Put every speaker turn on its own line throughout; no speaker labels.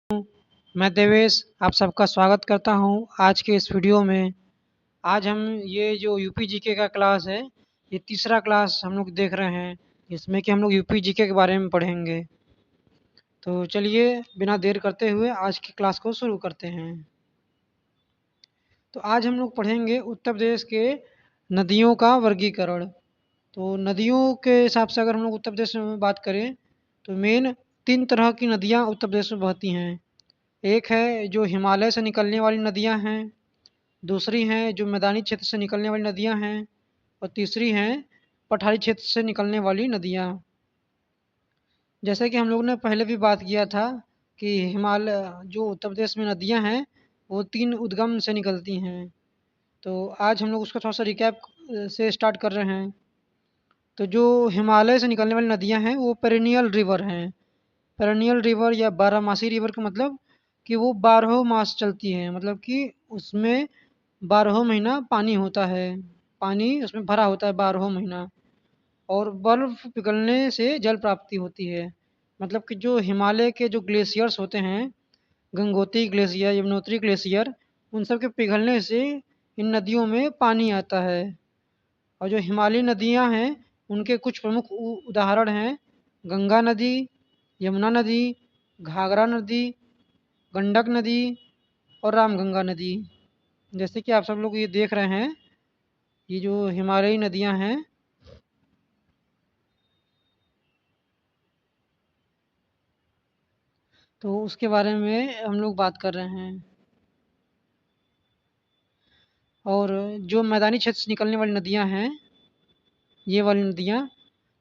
मैं देवेश आप सबका स्वागत करता हूं आज के इस वीडियो में। आज हम ये जो यूपी जीके का क्लास है, ये तीसरा क्लास हम लोग देख रहे हैं, जिसमें कि हम लोग यूपी जीके के बारे में पढ़ेंगे। तो चलिए बिना देर करते हुए आज की क्लास को शुरू करते हैं। तो आज हम लोग पढ़ेंगे उत्तर प्रदेश के नदियों का वर्गीकरण। तो नदियों के हिसाब से अगर हम लोग उत्तर प्रदेश में बात करें तो मेन 3 तरह की नदियाँ उत्तर प्रदेश में बहती हैं। एक है जो हिमालय से निकलने वाली नदियाँ हैं, दूसरी हैं जो मैदानी क्षेत्र से निकलने वाली नदियाँ हैं और तीसरी हैं पठारी क्षेत्र से निकलने वाली नदियाँ। जैसे कि हम लोग ने पहले भी बात किया था कि हिमालय जो उत्तर प्रदेश में नदियाँ हैं वो 3 उद्गम से निकलती हैं। तो आज हम लोग उसका थोड़ा-सा रिकैप से स्टार्ट कर रहे हैं। तो जो हिमालय से निकलने वाली नदियाँ हैं वो पेरेनियल रिवर हैं। पेरेनियल रिवर या बारहमासी रिवर का मतलब कि वो 12 मास चलती हैं, मतलब कि उसमें 12 महीना पानी होता है, पानी उसमें भरा होता है 12 महीना और बर्फ़ पिघलने से जल प्राप्ति होती है। मतलब कि जो हिमालय के जो ग्लेशियर्स होते हैं, गंगोत्री ग्लेशियर, यमुनोत्री ग्लेशियर, उन सब के पिघलने से इन नदियों में पानी आता है। और जो हिमालयी नदियाँ हैं, उनके कुछ प्रमुख उदाहरण हैं गंगा नदी, यमुना नदी, घाघरा नदी, गंडक नदी और रामगंगा नदी। जैसे कि आप सब लोग ये देख रहे हैं, ये जो हिमालयी नदियाँ हैं, तो उसके बारे में हम लोग बात कर रहे हैं। और जो मैदानी क्षेत्र से निकलने वाली नदियाँ हैं, ये वाली नदियाँ,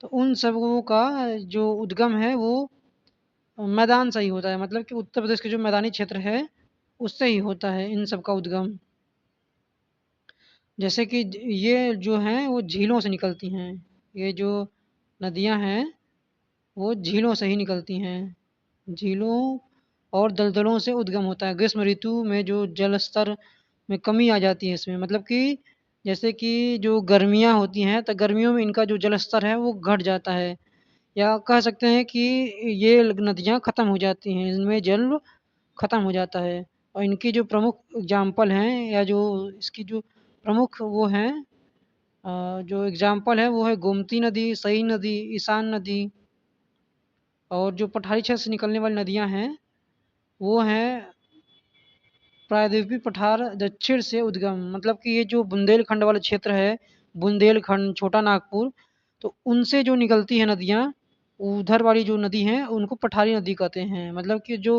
तो उन सबों का जो उद्गम है वो मैदान से ही होता है। मतलब कि उत्तर प्रदेश के जो मैदानी क्षेत्र है, उससे ही होता है इन सब का उद्गम। जैसे कि ये जो हैं वो झीलों से निकलती हैं। ये जो नदियाँ हैं वो झीलों से ही निकलती हैं। झीलों और दलदलों से उद्गम होता है। ग्रीष्म ऋतु में जो जल स्तर में कमी आ जाती है इसमें, मतलब कि जैसे कि जो गर्मियाँ होती हैं तो गर्मियों में इनका जो जल स्तर है वो घट जाता है, या कह सकते हैं कि ये नदियाँ ख़त्म हो जाती हैं, इनमें जल ख़त्म हो जाता है। और इनकी जो प्रमुख एग्ज़ाम्पल हैं या जो इसकी जो प्रमुख वो हैं जो एग्ज़ाम्पल है वो है गोमती नदी, सई नदी, ईशान नदी। और जो पठारी क्षेत्र से निकलने वाली नदियाँ हैं वो हैं प्रायद्वीपीय पठार दक्षिण से उद्गम, मतलब कि ये जो बुंदेलखंड वाला क्षेत्र है, बुंदेलखंड, छोटा नागपुर, तो उनसे जो निकलती हैं नदियाँ, उधर वाली जो नदी हैं उनको पठारी नदी कहते हैं। मतलब कि जो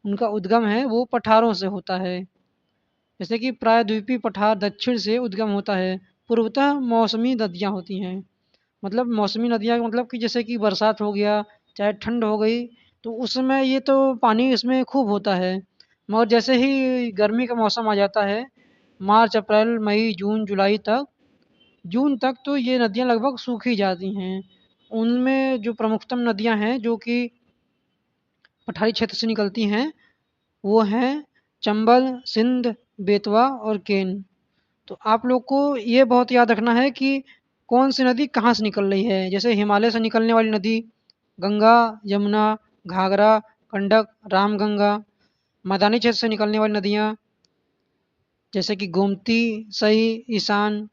उनका उद्गम है वो पठारों से होता है। जैसे कि प्रायद्वीपीय पठार दक्षिण से उद्गम होता है, पूर्वतः मौसमी नदियाँ होती हैं। मतलब मौसमी नदियाँ मतलब कि जैसे कि बरसात हो गया, चाहे ठंड हो गई, तो उस समय ये तो पानी इसमें खूब होता है। मगर जैसे ही गर्मी का मौसम आ जाता है, मार्च, अप्रैल, मई, जून, जुलाई तक, जून तक तो ये नदियाँ लगभग सूख ही जाती हैं। उनमें जो प्रमुखतम नदियाँ हैं जो कि पठारी क्षेत्र से निकलती हैं, वो हैं चंबल, सिंध, बेतवा और केन। तो आप लोग को ये बहुत याद रखना है कि कौन सी नदी कहाँ से निकल रही है। जैसे हिमालय से निकलने वाली नदी गंगा, यमुना, घाघरा, गंडक, रामगंगा। मैदानी क्षेत्र से निकलने वाली नदियाँ जैसे कि गोमती, सई, ईशान।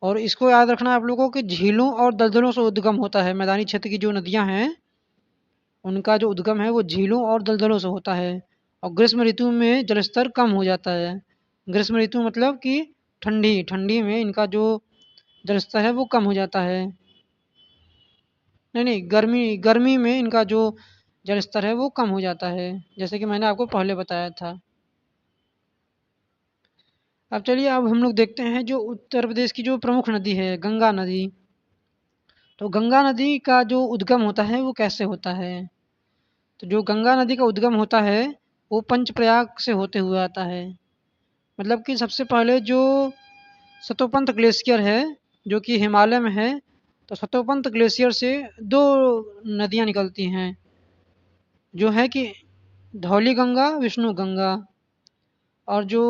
और इसको याद रखना है आप लोगों को कि झीलों और दलदलों से उद्गम होता है। मैदानी क्षेत्र की जो नदियाँ हैं उनका जो उद्गम है वो झीलों और दलदलों से होता है। और ग्रीष्म ऋतु में जलस्तर कम हो जाता है। ग्रीष्म ऋतु मतलब कि ठंडी, ठंडी में इनका जो जलस्तर है वो कम हो जाता है। नहीं, नहीं, गर्मी गर्मी में इनका जो जलस्तर है वो कम हो जाता है, जैसे कि मैंने आपको पहले बताया था। अब चलिए अब हम लोग देखते हैं जो उत्तर प्रदेश की जो प्रमुख नदी है गंगा नदी। तो गंगा नदी का जो उद्गम होता है वो कैसे होता है? तो जो गंगा नदी का उद्गम होता है वो पंचप्रयाग से होते हुए आता है। मतलब कि सबसे पहले जो सतोपंत ग्लेशियर है जो कि हिमालय में है, तो सतोपंत ग्लेशियर से दो नदियाँ निकलती हैं जो है कि धौली गंगा, विष्णु गंगा। और जो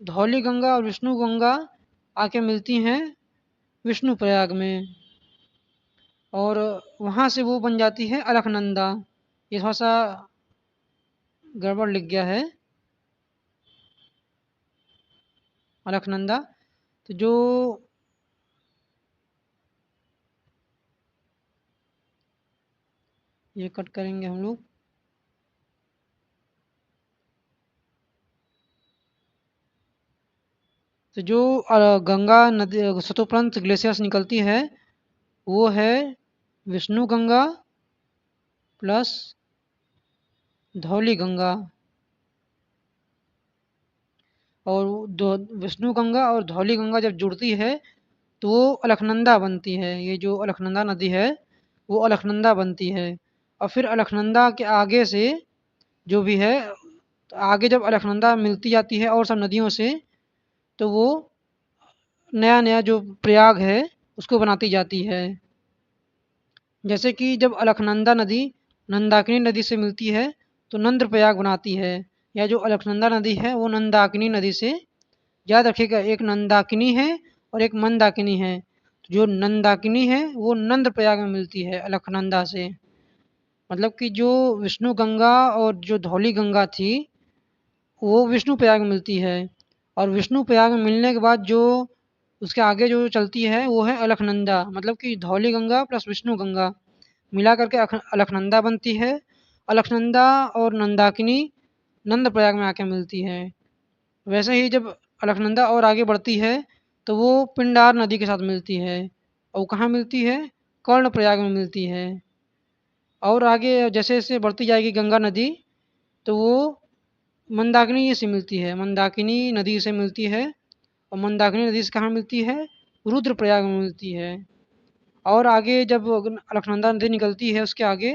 धौली गंगा और विष्णु गंगा आके मिलती हैं विष्णुप्रयाग में, और वहाँ से वो बन जाती है अलकनंदा। ये थोड़ा सा गड़बड़ लिख गया है, अलकनंदा। तो जो ये कट करेंगे हम लोग। तो जो गंगा नदी सतोपंथ ग्लेशियर से निकलती है वो है विष्णु गंगा प्लस धौली गंगा। और विष्णु गंगा और धौली गंगा जब जुड़ती है तो वो अलकनंदा बनती है। ये जो अलकनंदा नदी है वो अलकनंदा बनती है। और फिर अलकनंदा के आगे से जो भी है, तो आगे जब अलकनंदा मिलती जाती है और सब नदियों से, तो वो नया नया जो प्रयाग है उसको बनाती जाती है। जैसे कि जब अलकनंदा नदी नंदाकिनी नदी से मिलती है तो नंद प्रयाग बनाती है। या जो अलकनंदा नदी है वो नंदाकिनी नदी से, याद रखिएगा, एक नंदाकिनी है और एक मंदाकिनी है। तो जो नंदाकिनी है वो नंद प्रयाग में मिलती है अलकनंदा से। मतलब कि जो विष्णु गंगा और जो धौली गंगा थी वो विष्णु प्रयाग में मिलती है। और विष्णु प्रयाग में मिलने के बाद जो उसके आगे जो चलती है वो है अलकनंदा। मतलब कि धौली गंगा प्लस विष्णु गंगा मिला करके अलकनंदा बनती है। अलकनंदा और नंदाकिनी नंद प्रयाग में आके मिलती है। वैसे ही जब अलकनंदा और आगे बढ़ती है तो वो पिंडार नदी के साथ मिलती है। और वो कहाँ मिलती है? कर्ण प्रयाग में मिलती है। और आगे जैसे जैसे बढ़ती जाएगी गंगा नदी तो वो मंदाकिनी से मिलती है, मंदाकिनी नदी से मिलती है। और मंदाकिनी नदी से कहाँ मिलती है? रुद्रप्रयाग में मिलती है। और आगे जब अलकनंदा नदी निकलती है उसके आगे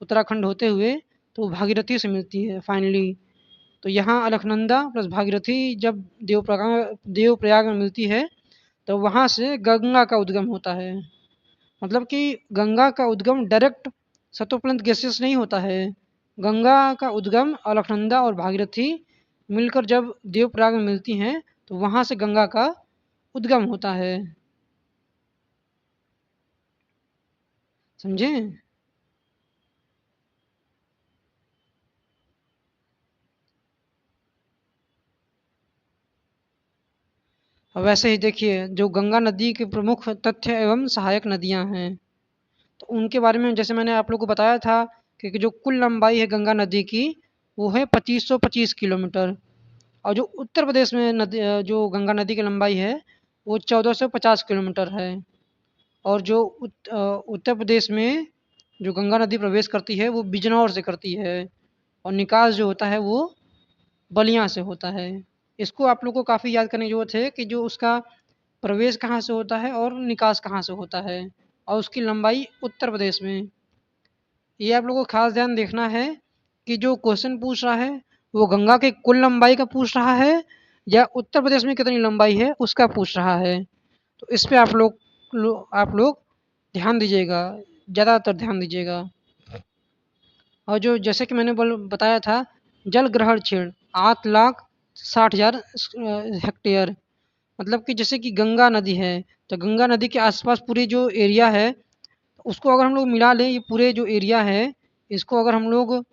उत्तराखंड होते हुए तो भागीरथी से मिलती है फाइनली। तो यहाँ अलकनंदा प्लस भागीरथी जब देवप्रयाग में मिलती है तो वहाँ से गंगा का उद्गम होता है। मतलब कि गंगा का उद्गम डायरेक्ट सतोपंथ गैसेस नहीं होता है। गंगा का उद्गम अलकनंदा और भागीरथी मिलकर जब देवप्रयाग में मिलती हैं तो वहाँ से गंगा का उद्गम होता है। समझे? और वैसे ही देखिए जो गंगा नदी के प्रमुख तथ्य एवं सहायक नदियाँ हैं तो उनके बारे में जैसे मैंने आप लोगों को बताया था कि जो कुल लंबाई है गंगा नदी की वो है 2525 किलोमीटर। और जो उत्तर प्रदेश में नदी जो गंगा नदी की लंबाई है वो 1450 किलोमीटर है। और जो उत्तर प्रदेश में जो गंगा नदी प्रवेश करती है वो बिजनौर से करती है। और निकास जो होता है वो बलिया से होता है। इसको आप लोग को काफ़ी याद करने की जरूरत है कि जो उसका प्रवेश कहाँ से होता है और निकास कहाँ से होता है। और उसकी लंबाई उत्तर प्रदेश में। ये आप लोगों को खास ध्यान देखना है कि जो क्वेश्चन पूछ रहा है वो गंगा के कुल लंबाई का पूछ रहा है या उत्तर प्रदेश में कितनी लंबाई है उसका पूछ रहा है। तो इस पे आप लोग ध्यान दीजिएगा, ज़्यादातर ध्यान दीजिएगा। और जो जैसे कि मैंने बताया था, जल ग्रहण क्षेत्र 8,60,000 हेक्टेयर। मतलब कि जैसे कि गंगा नदी है तो गंगा नदी के आसपास पूरी जो एरिया है उसको अगर हम लोग मिला लें, ये पूरे जो एरिया है इसको अगर हम लोग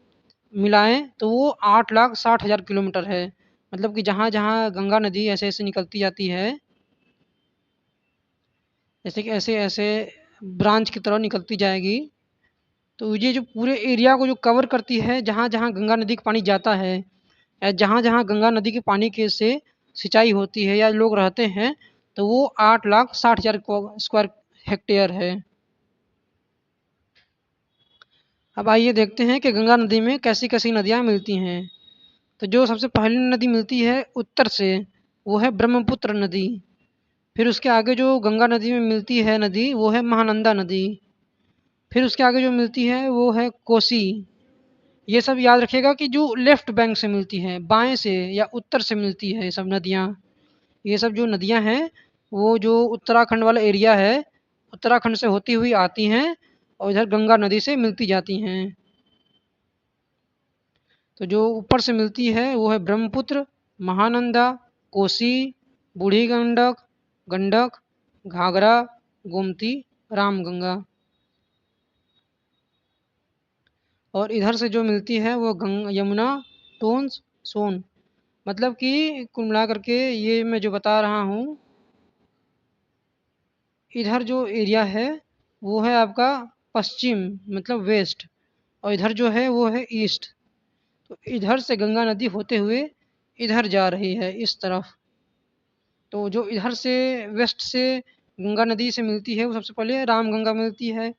मिलाएं तो वो 8,60,000 किलोमीटर है। मतलब कि जहाँ जहाँ गंगा नदी ऐसे ऐसे निकलती जाती है, जैसे कि ऐसे ऐसे ब्रांच की तरह निकलती जाएगी, तो ये जो पूरे एरिया को जो कवर करती है, जहाँ जहाँ गंगा नदी का पानी जाता है या जहाँ जहाँ गंगा नदी के पानी के से सिंचाई होती है या लोग रहते हैं, तो वो 8,60,000 स्क्वायर हेक्टेयर है। अब आइए देखते हैं कि गंगा नदी में कैसी कैसी नदियाँ मिलती हैं। तो जो सबसे पहली नदी मिलती है उत्तर से वो है ब्रह्मपुत्र नदी। फिर उसके आगे जो गंगा नदी में मिलती है नदी वो है महानंदा नदी। फिर उसके आगे जो मिलती है वो है कोसी। ये सब याद रखिएगा कि जो लेफ्ट बैंक से मिलती हैं, बाएं से या उत्तर से मिलती है ये सब नदियाँ। ये सब जो नदियाँ हैं वो जो उत्तराखंड वाला एरिया है उत्तराखंड से होती हुई आती हैं और इधर गंगा नदी से मिलती जाती हैं। तो जो ऊपर से मिलती है वो है ब्रह्मपुत्र, महानंदा, कोसी, बूढ़ी गंडक, गंडक, घाघरा, गोमती, रामगंगा। और इधर से जो मिलती है वो यमुना, टोन्स, सोन। मतलब कि कुल मिला करके ये मैं जो बता रहा हूँ, इधर जो एरिया है वो है आपका पश्चिम मतलब वेस्ट, और इधर जो है वो है ईस्ट। तो इधर से गंगा नदी होते हुए इधर जा रही है इस तरफ। तो जो इधर से वेस्ट से गंगा नदी से मिलती है वो सबसे पहले रामगंगा मिलती है,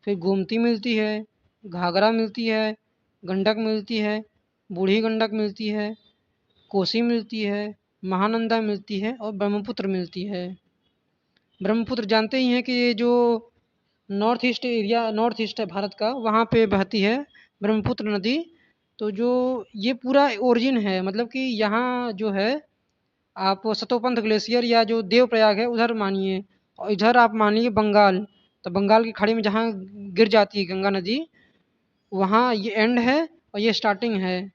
फिर गोमती मिलती है, घाघरा मिलती है, गंडक मिलती है, बूढ़ी गंडक मिलती है, कोसी मिलती है, महानंदा मिलती है और ब्रह्मपुत्र मिलती है। ब्रह्मपुत्र जानते ही हैं कि ये जो नॉर्थ ईस्ट है भारत का, वहाँ पे बहती है ब्रह्मपुत्र नदी। तो जो ये पूरा ओरिजिन है, मतलब कि यहाँ जो है आप सतोपंथ ग्लेशियर या जो देवप्रयाग है उधर मानिए, और इधर आप मानिए बंगाल। तो बंगाल की खाड़ी में जहाँ गिर जाती है गंगा नदी, वहाँ ये एंड है और ये स्टार्टिंग है।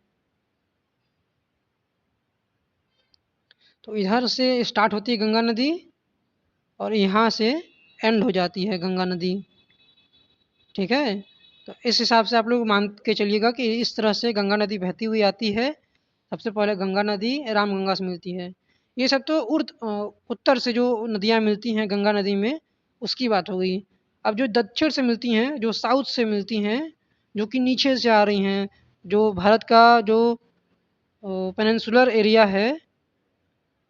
तो इधर से स्टार्ट होती है गंगा नदी और यहाँ से एंड हो जाती है गंगा नदी। ठीक है, तो इस हिसाब से आप लोग मान के चलिएगा कि इस तरह से गंगा नदी बहती हुई आती है। सबसे पहले गंगा नदी रामगंगा से मिलती है। ये सब तो उत्तर से जो नदियाँ मिलती हैं गंगा नदी में, उसकी बात हो गई। अब जो दक्षिण से मिलती हैं, जो साउथ से मिलती हैं, जो कि नीचे से आ रही हैं, जो भारत का जो पेनिनसुलर एरिया है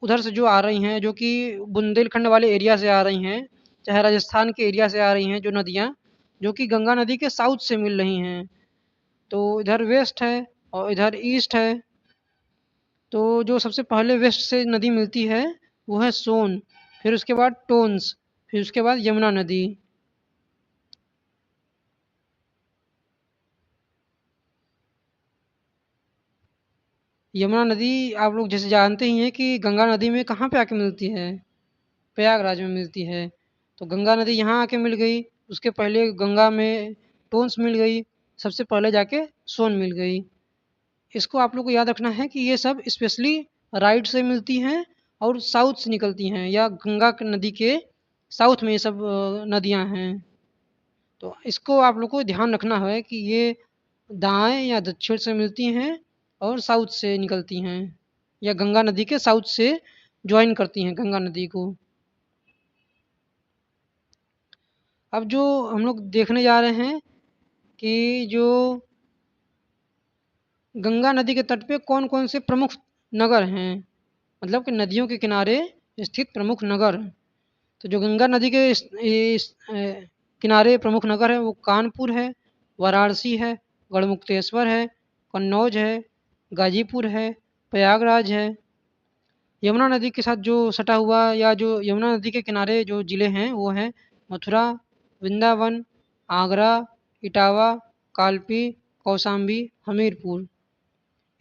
उधर से जो आ रही हैं, जो कि बुंदेलखंड वाले एरिया से आ रही हैं, चाहे राजस्थान के एरिया से आ रही हैं जो नदियाँ, जो कि गंगा नदी के साउथ से मिल रही हैं। तो इधर वेस्ट है और इधर ईस्ट है। तो जो सबसे पहले वेस्ट से नदी मिलती है वो है सोन, फिर उसके बाद टोन्स, फिर उसके बाद यमुना नदी। यमुना नदी आप लोग जैसे जानते ही हैं कि गंगा नदी में कहाँ पे आके मिलती है, प्रयागराज में मिलती है। तो गंगा नदी यहाँ आके मिल गई, उसके पहले गंगा में टोन्स मिल गई, सबसे पहले जाके सोन मिल गई। इसको आप लोग को याद रखना है कि ये सब स्पेशली राइट से मिलती हैं और साउथ से निकलती हैं, या गंगा नदी के साउथ में ये सब नदियाँ हैं। तो इसको आप लोग को ध्यान रखना है कि ये दाएं या दक्षिण से मिलती हैं और साउथ से निकलती हैं, या गंगा नदी के साउथ से ज्वाइन करती हैं गंगा नदी को। अब जो हम लोग देखने जा रहे हैं कि जो गंगा नदी के तट पे कौन कौन से प्रमुख नगर हैं, मतलब कि नदियों के किनारे स्थित प्रमुख नगर। तो जो गंगा नदी के किनारे प्रमुख नगर है वो कानपुर है, वाराणसी है, गढ़मुक्तेश्वर है, कन्नौज है, गाजीपुर है, प्रयागराज है। यमुना नदी के साथ जो सटा हुआ या जो यमुना नदी के किनारे जो ज़िले हैं वो हैं मथुरा, वृंदावन, आगरा, इटावा, कालपी, कौशाम्बी, हमीरपुर।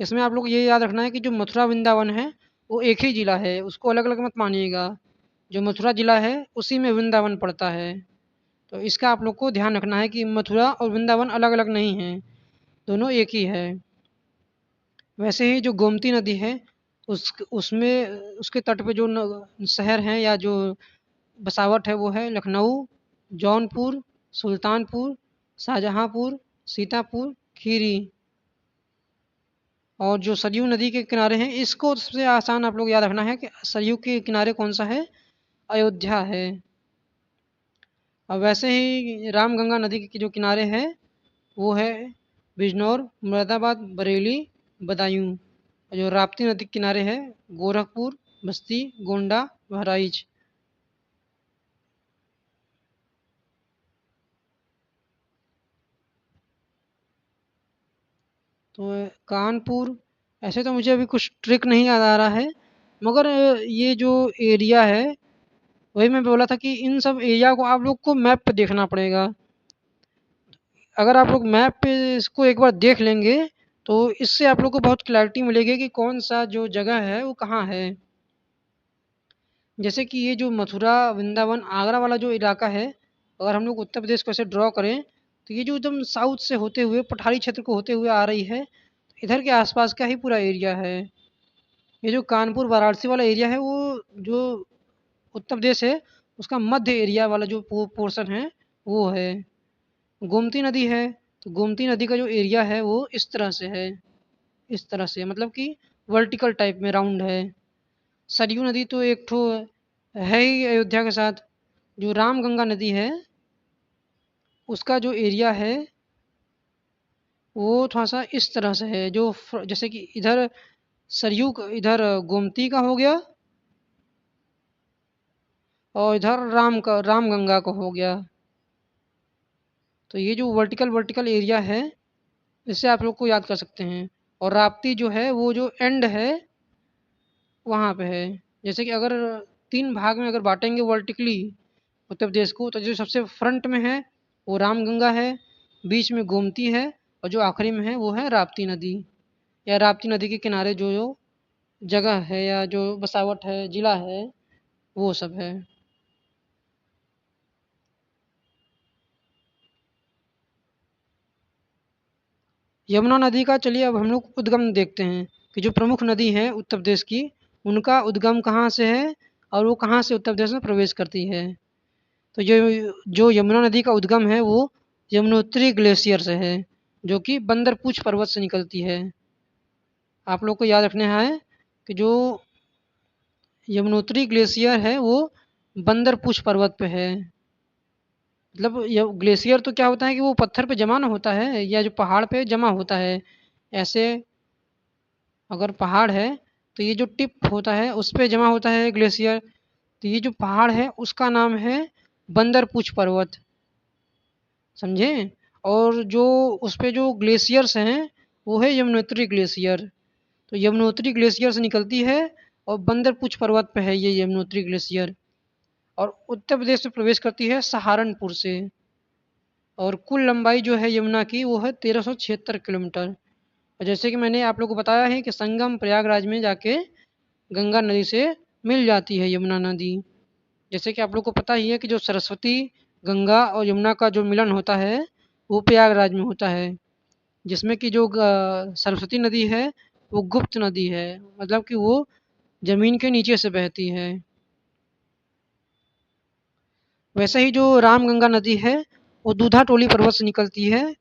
इसमें आप लोग ये याद रखना है कि जो मथुरा वृंदावन है वो एक ही ज़िला है, उसको अलग अलग मत मानिएगा। जो मथुरा ज़िला है उसी में वृंदावन पड़ता है। तो इसका आप लोग को ध्यान रखना है कि मथुरा और वृंदावन अलग अलग नहीं हैं, दोनों एक ही है। वैसे ही जो गोमती नदी है उसमें उसके तट पे जो शहर हैं या जो बसावट है वो है लखनऊ, जौनपुर, सुल्तानपुर, शाहजहाँपुर, सीतापुर, खीरी। और जो सरयू नदी के किनारे हैं, इसको सबसे आसान आप लोग याद रखना है कि सरयू के किनारे कौन सा है, अयोध्या है। और वैसे ही रामगंगा नदी के जो किनारे हैं वो है बिजनौर, मुरादाबाद, बरेली, बदायूं। और जो राप्ती नदी के किनारे है गोरखपुर, बस्ती, गोंडा, बहराइच। तो कानपुर, ऐसे तो मुझे अभी कुछ ट्रिक नहीं याद आ रहा है, मगर ये जो एरिया है वही मैं बोला था कि इन सब एरिया को आप लोग को मैप पे देखना पड़ेगा। अगर आप लोग मैप पे इसको एक बार देख लेंगे तो इससे आप लोग को बहुत क्लैरिटी मिलेगी कि कौन सा जो जगह है वो कहाँ है। जैसे कि ये जो मथुरा, वृंदावन, आगरा वाला जो इलाका है, अगर हम लोग उत्तर प्रदेश को ऐसे ड्रॉ करें तो ये जो एकदम साउथ से होते हुए पठारी क्षेत्र को होते हुए आ रही है, इधर के आसपास का ही पूरा एरिया है। ये जो कानपुर वाराणसी वाला एरिया है वो जो उत्तर प्रदेश है उसका मध्य एरिया वाला जो पोर्शन है वो है। गोमती नदी है, तो गोमती नदी का जो एरिया है वो इस तरह से है। इस तरह से, मतलब कि वर्टिकल टाइप में राउंड है। सरयू नदी तो एक ठो है ही अयोध्या के साथ। जो रामगंगा नदी है उसका जो एरिया है वो थोड़ा सा इस तरह से है, जो जैसे कि इधर सरयू इधर गोमती का हो गया और इधर रामगंगा का हो गया। तो ये जो वर्टिकल वर्टिकल एरिया है इससे आप लोग को याद कर सकते हैं। और राप्ती जो है वो जो एंड है वहाँ पे है। जैसे कि अगर 3 भाग में अगर बाँटेंगे वर्टिकली उत्तर प्रदेश को, तो जो सबसे फ्रंट में है वो रामगंगा है, बीच में गोमती है और जो आखिरी में है वो है राप्ती नदी। या राप्ती नदी के किनारे जो जो जगह है या जो बसावट है, ज़िला है, वो सब है। यमुना नदी का चलिए अब हम लोग उद्गम देखते हैं कि जो प्रमुख नदी है उत्तर प्रदेश की, उनका उद्गम कहाँ से है और वो कहाँ से उत्तर प्रदेश में प्रवेश करती है। तो जो यमुना नदी का उद्गम है वो यमुनोत्री ग्लेशियर से है, जो कि बंदरपूछ पर्वत से निकलती है। आप लोग को याद रखना है कि जो यमुनोत्री ग्लेशियर है वो बंदरपूछ पर्वत पे है। मतलब ये ग्लेशियर तो क्या होता है कि वो पत्थर पे जमा ना होता है या जो पहाड़ पे जमा होता है। ऐसे अगर पहाड़ है तो ये जो टिप होता है उस पे जमा होता है ग्लेशियर। तो ये जो पहाड़ है उसका नाम है बंदरपूछ पर्वत, समझे। और जो उस पे जो ग्लेशियर्स हैं वो है यमुनोत्री ग्लेशियर। तो यमुनोत्री ग्लेशियर से निकलती है और बंदरपूछ पर्वत पे है ये यमुनोत्री ग्लेशियर। और उत्तर प्रदेश में प्रवेश करती है सहारनपुर से। और कुल लंबाई जो है यमुना की वो है 1376 किलोमीटर। और जैसे कि मैंने आप लोग को बताया है कि संगम प्रयागराज में जाके गंगा नदी से मिल जाती है यमुना नदी। जैसे कि आप लोग को पता ही है कि जो सरस्वती गंगा और यमुना का जो मिलन होता है वो प्रयागराज में होता है, जिसमें कि जो सरस्वती नदी है वो गुप्त नदी है, मतलब कि वो जमीन के नीचे से बहती है। वैसे ही जो रामगंगा नदी है वो दूधा टोली पर्वत से निकलती है,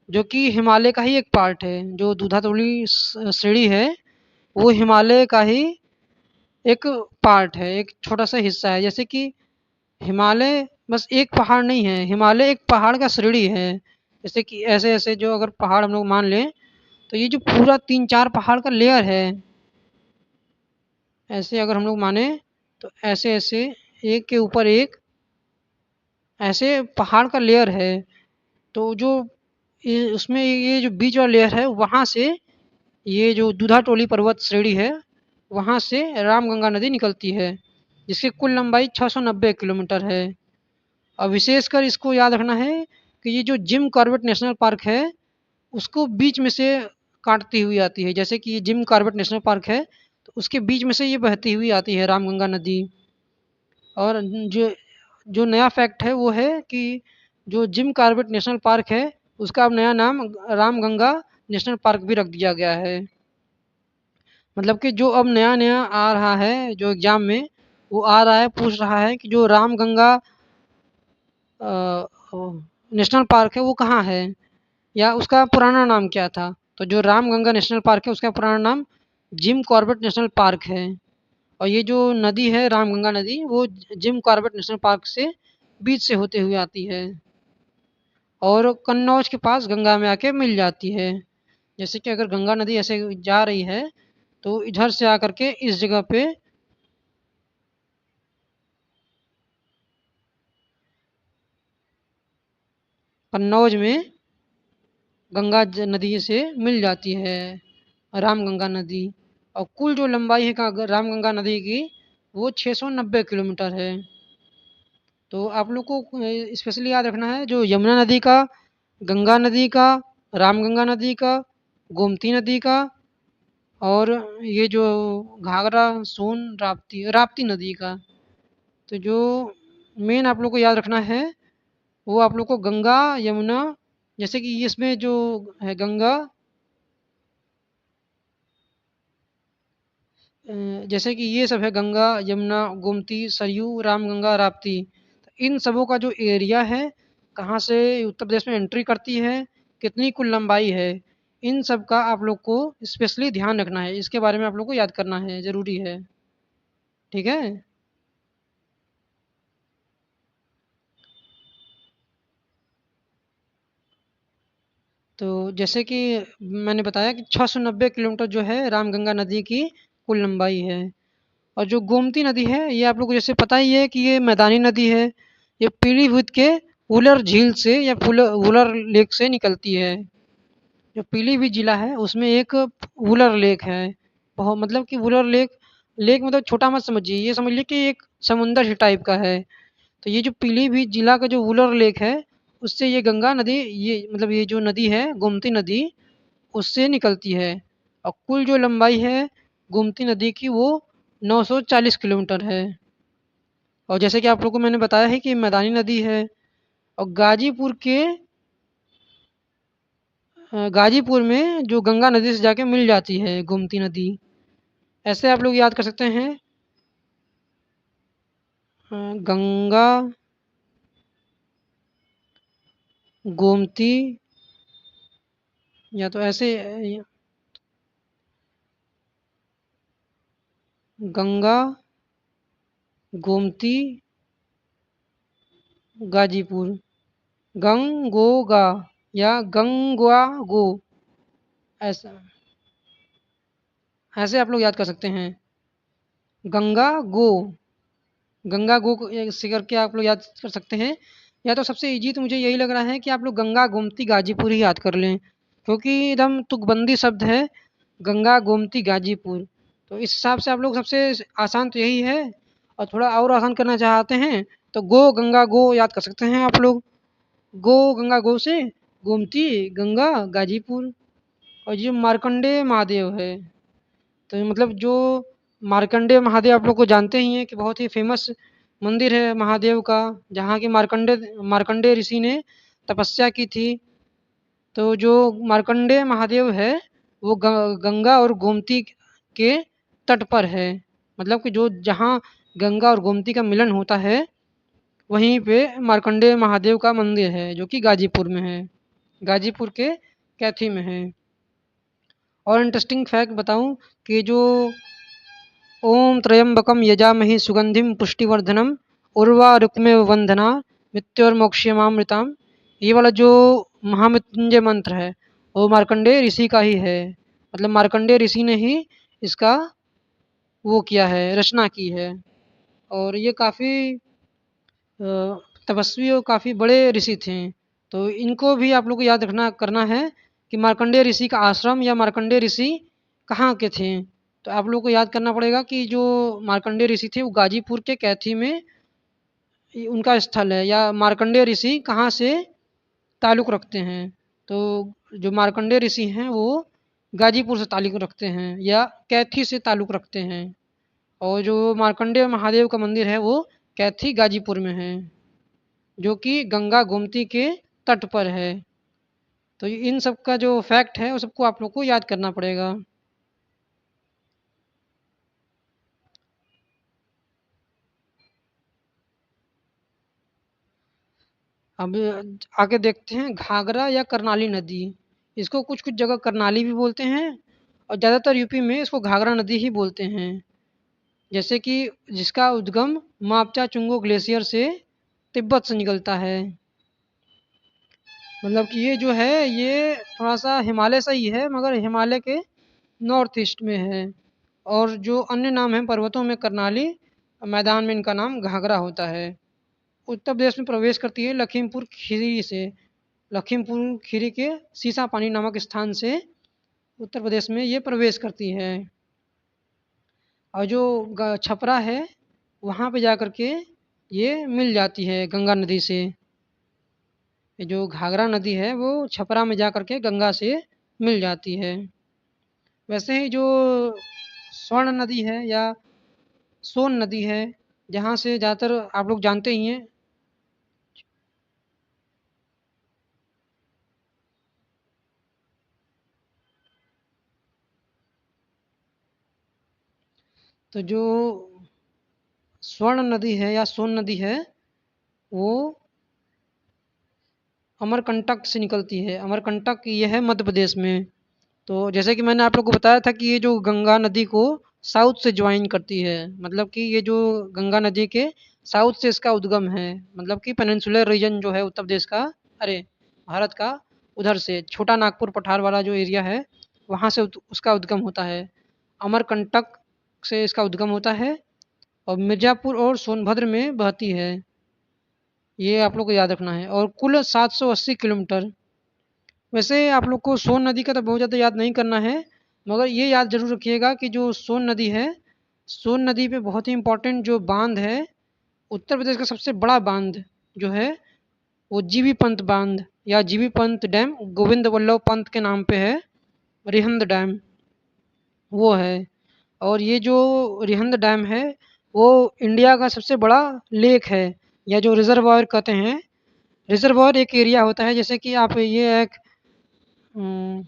जो कि हिमालय का ही एक पार्ट है। जो दूधा टोली श्रेणी है वो हिमालय का ही एक पार्ट है, एक छोटा सा हिस्सा है। जैसे कि हिमालय बस एक पहाड़ नहीं है, हिमालय एक पहाड़ का श्रेणी है। जैसे कि ऐसे ऐसे जो अगर पहाड़ हम लोग मान लें तो ये जो पूरा 3-4 पहाड़ का लेयर है, ऐसे अगर हम लोग माने तो ऐसे ऐसे एक के ऊपर एक ऐसे पहाड़ का लेयर है। तो जो उसमें ये जो बीच वाला लेयर है वहाँ से ये जो दूधा टोली पर्वत श्रेणी है वहाँ से रामगंगा नदी निकलती है, जिसकी कुल लंबाई 690 किलोमीटर है। और विशेषकर इसको याद रखना है कि ये जो जिम कॉर्बेट नेशनल पार्क है उसको बीच में से काटती हुई आती है। जैसे कि ये जिम कॉर्बेट नेशनल पार्क है तो उसके बीच में से ये बहती हुई आती है रामगंगा नदी। और जो जो नया फैक्ट है वो है कि जो जिम कॉर्बेट नेशनल पार्क है उसका अब नया नाम रामगंगा नेशनल पार्क भी रख दिया गया है। मतलब कि जो अब नया नया आ रहा है जो एग्जाम में वो आ रहा है, पूछ रहा है कि जो रामगंगा नेशनल पार्क है वो कहाँ है या उसका पुराना नाम क्या था। तो जो रामगंगा नेशनल पार्क है उसका पुराना नाम जिम कॉर्बेट नेशनल पार्क है। और ये जो नदी है रामगंगा नदी वो जिम कॉर्बेट नेशनल पार्क से बीच से होते हुए आती है और कन्नौज के पास गंगा में आके मिल जाती है। जैसे कि अगर गंगा नदी ऐसे जा रही है तो इधर से आकर के इस जगह पे कन्नौज में नदी से मिल जाती है रामगंगा नदी। और कुल जो लंबाई है रामगंगा नदी की वो 690 किलोमीटर है। तो आप लोग को स्पेशली याद रखना है जो यमुना नदी का, गंगा नदी का, रामगंगा नदी का, गोमती नदी का और ये जो घाघरा सोन राप्ती नदी का। तो जो मेन आप लोग को याद रखना है वो आप लोग को गंगा यमुना, जैसे कि इसमें जो है गंगा जैसे कि ये सब है गंगा यमुना गोमती सरयू रामगंगा राप्ती। तो इन सबों का जो एरिया है कहाँ से उत्तर प्रदेश में एंट्री करती है, कितनी कुल लंबाई है, इन सब का आप लोग को स्पेशली ध्यान रखना है, इसके बारे में आप लोग को याद करना है, ज़रूरी है। ठीक है। तो जैसे कि मैंने बताया कि 690 किलोमीटर जो है रामगंगा नदी की कुल लंबाई है। और जो गोमती नदी है ये आप लोग को जैसे पता ही है कि ये मैदानी नदी है। ये पीलीभीत के वुलर झील से या वुलर लेक से निकलती है। जो पीलीभीत जिला है उसमें एक वुलर लेक है। बहुत मतलब कि वुलर लेक, लेक मतलब छोटा मत समझिए, ये समझिए कि एक समुंदर ही टाइप का है। तो ये जो पीलीभीत जिला का जो वुलर लेक है उससे ये गंगा नदी, ये मतलब ये जो नदी है गोमती नदी, उससे निकलती है। और कुल जो लंबाई है गोमती नदी की वो 940 किलोमीटर है। और जैसे कि आप लोग को मैंने बताया है कि मैदानी नदी है। और गाजीपुर में जो गंगा नदी से जाके मिल जाती है गोमती नदी। ऐसे आप लोग याद कर सकते हैं, गंगा, गोमती, या तो ऐसे गंगा, गोमती, गाजीपुर, गंगोगा या गंगवा गो, ऐसा ऐसे आप लोग याद कर सकते हैं। गंगा गो, गंगा गो को ऐसे करके आप लोग याद कर सकते हैं। या तो सबसे इजी तो मुझे यही लग रहा है कि आप लोग गंगा गोमती गाजीपुर ही याद कर लें, क्योंकि एकदम तुकबंदी शब्द है, गंगा गोमती गाजीपुर। तो इस हिसाब से आप लोग सबसे आसान तो यही है। और थोड़ा और आसान करना चाहते हैं तो गो गंगा गो याद कर सकते हैं आप लोग। गो गंगा गो से गोमती, गंगा, गाजीपुर। और ये मार्कंडेय महादेव है। तो मतलब जो मार्कंडेय महादेव आप लोग को जानते ही हैं कि बहुत ही फेमस मंदिर है महादेव का, जहाँ की मार्कंडेय मार्कंडेय ऋषि ने तपस्या की थी। तो जो मार्कंडेय महादेव है वो गंगा और गोमती के तट पर है। मतलब कि जो जहाँ गंगा और गोमती का मिलन होता है वहीं पे मार्कंडेय महादेव का मंदिर है, जो कि गाजीपुर में है, गाजीपुर के कैथी में है। और इंटरेस्टिंग फैक्ट बताऊं कि जो ओम त्र्यंबकम यजामहि सुगंधिम पुष्टिवर्धनम उर्वारुकमेव वंदना मृत्योर्मोक्षयमामृताम, ये वाला जो महामृत्युंजय मंत्र है वो मार्कंडेय ऋषि का ही है। मतलब मार्कंडेय ऋषि ने ही इसका वो किया है, रचना की है। और ये काफ़ी तपस्वी और काफ़ी बड़े ऋषि थे। तो इनको भी आप लोग को याद रखना करना है कि मार्कंडेय ऋषि का आश्रम या मार्कंडेय ऋषि कहाँ के थे। तो आप लोग को याद करना पड़ेगा कि जो मार्कंडेय ऋषि थे वो गाजीपुर के कैथी में उनका स्थल है, या मार्कंडेय ऋषि कहाँ से ताल्लुक़ रखते हैं। तो जो मार्कंडेय ऋषि हैं वो गाजीपुर से ताल्लुक़ रखते हैं या कैथी से ताल्लुक़ रखते हैं। और जो मार्कंडेय महादेव का मंदिर है वो कैथी गाजीपुर में है, जो कि गंगा गोमती के तट पर है। तो इन सब का जो फैक्ट है वो सबको आप लोग को याद करना पड़ेगा। अब आगे देखते हैं घाघरा या करनाली नदी। इसको कुछ कुछ जगह करनाली भी बोलते हैं और ज़्यादातर यूपी में इसको घाघरा नदी ही बोलते हैं। जैसे कि जिसका उद्गम मापचा चुंगो ग्लेशियर से तिब्बत से निकलता है। मतलब कि ये जो है ये थोड़ा सा हिमालय से ही है, मगर हिमालय के नॉर्थ ईस्ट में है। और जो अन्य नाम है पर्वतों में करनाली, मैदान में इनका नाम घाघरा होता है। उत्तर प्रदेश में प्रवेश करती है लखीमपुर खीरी से, लखीमपुर खीरी के सीसा पानी नामक स्थान से उत्तर प्रदेश में ये प्रवेश करती है। और जो छपरा है वहाँ पे जा कर के ये मिल जाती है गंगा नदी से। ये जो घाघरा नदी है वो छपरा में जा कर के गंगा से मिल जाती है। वैसे ही जो स्वर्ण नदी है या सोन नदी है, जहाँ से ज़्यादातर आप लोग जानते ही हैं। तो जो स्वर्ण नदी है या सोन नदी है वो अमरकंटक से निकलती है। अमरकंटक ये है मध्य प्रदेश में। तो जैसे कि मैंने आप लोग को बताया था कि ये जो गंगा नदी को साउथ से ज्वाइन करती है, मतलब कि ये जो गंगा नदी के साउथ से इसका उद्गम है, मतलब कि पेनिनसुलर रीजन जो है उत्तर प्रदेश का, अरे भारत का, उधर से छोटा नागपुर पठार वाला जो एरिया है वहाँ से उसका उद्गम होता है। अमरकंटक से इसका उद्गम होता है और मिर्ज़ापुर और सोनभद्र में बहती है। ये आप लोग को याद रखना है। और कुल 780 किलोमीटर। वैसे आप लोग को सोन नदी का तो बहुत ज़्यादा याद नहीं करना है, मगर ये याद ज़रूर रखिएगा कि जो सोन नदी है, सोन नदी पे बहुत ही इम्पोर्टेंट जो बांध है, उत्तर प्रदेश का सबसे बड़ा बांध जो है वो जीबी पंत बांध या जीबी पंत डैम गोविंद वल्लभ पंत के नाम पे है, रिहंद डैम वो है। और ये जो रिहंद डैम है वो इंडिया का सबसे बड़ा लेक है, या जो रिजर्वायर कहते हैं। रिजर्वायर एक एरिया होता है, जैसे कि आप ये एक अम,